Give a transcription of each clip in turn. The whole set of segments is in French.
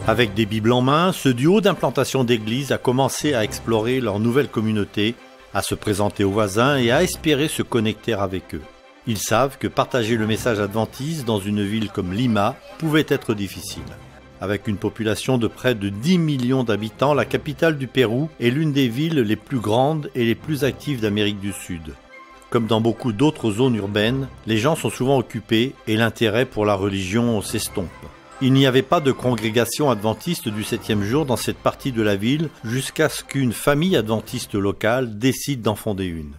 Avec des Bibles en main, ce duo d'implantation d'églises a commencé à explorer leur nouvelle communauté, à se présenter aux voisins et à espérer se connecter avec eux. Ils savent que partager le message adventiste dans une ville comme Lima pouvait être difficile. Avec une population de près de 10 millions d'habitants, la capitale du Pérou est l'une des villes les plus grandes et les plus actives d'Amérique du Sud. Comme dans beaucoup d'autres zones urbaines, les gens sont souvent occupés et l'intérêt pour la religion s'estompe. Il n'y avait pas de congrégation adventiste du 7e jour dans cette partie de la ville jusqu'à ce qu'une famille adventiste locale décide d'en fonder une.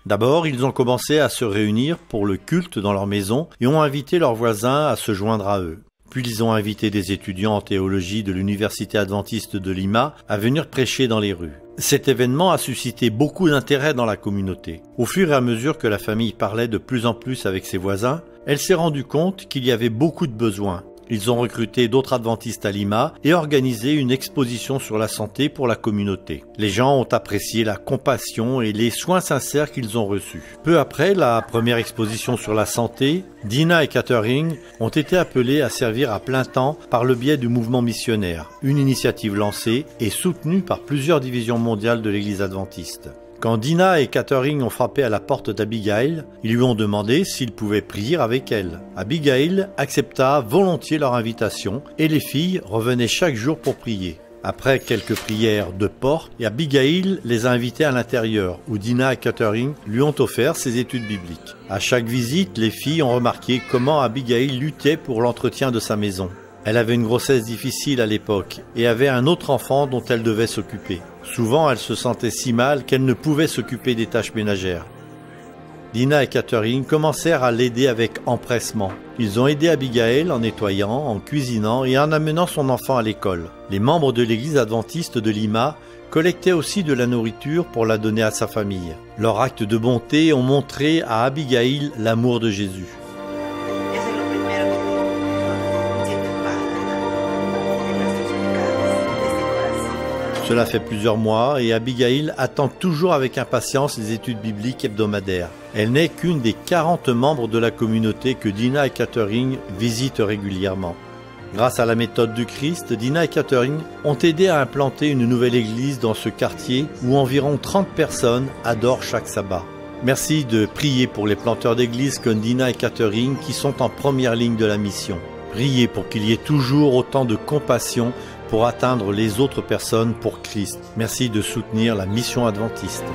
D'abord, ils ont commencé à se réunir pour le culte dans leur maison et ont invité leurs voisins à se joindre à eux. Puis ils ont invité des étudiants en théologie de l'Université adventiste de Lima à venir prêcher dans les rues. Cet événement a suscité beaucoup d'intérêt dans la communauté. Au fur et à mesure que la famille parlait de plus en plus avec ses voisins, elle s'est rendue compte qu'il y avait beaucoup de besoins. Ils ont recruté d'autres adventistes à Lima et organisé une exposition sur la santé pour la communauté. Les gens ont apprécié la compassion et les soins sincères qu'ils ont reçus. Peu après la première exposition sur la santé, Dina et Catherine ont été appelés à servir à plein temps par le biais du mouvement missionnaire, une initiative lancée et soutenue par plusieurs divisions mondiales de l'Église adventiste. Quand Dina et Catherine ont frappé à la porte d'Abigail, ils lui ont demandé s'ils pouvaient prier avec elle. Abigail accepta volontiers leur invitation et les filles revenaient chaque jour pour prier. Après quelques prières de porte, Abigail les a invitées à l'intérieur, où Dina et Catherine lui ont offert ses études bibliques. À chaque visite, les filles ont remarqué comment Abigail luttait pour l'entretien de sa maison. Elle avait une grossesse difficile à l'époque et avait un autre enfant dont elle devait s'occuper. Souvent, elle se sentait si mal qu'elle ne pouvait s'occuper des tâches ménagères. Dina et Catherine commencèrent à l'aider avec empressement. Ils ont aidé Abigail en nettoyant, en cuisinant et en amenant son enfant à l'école. Les membres de l'église adventiste de Lima collectaient aussi de la nourriture pour la donner à sa famille. Leurs actes de bonté ont montré à Abigail l'amour de Jésus. Cela fait plusieurs mois et Abigail attend toujours avec impatience les études bibliques hebdomadaires. Elle n'est qu'une des 40 membres de la communauté que Dina et Catherine visitent régulièrement. Grâce à la méthode du Christ, Dina et Catherine ont aidé à implanter une nouvelle église dans ce quartier où environ 30 personnes adorent chaque sabbat. Merci de prier pour les planteurs d'églises comme Dina et Catherine qui sont en première ligne de la mission. Priez pour qu'il y ait toujours autant de compassion pour atteindre les autres personnes pour Christ. Merci de soutenir la mission adventiste.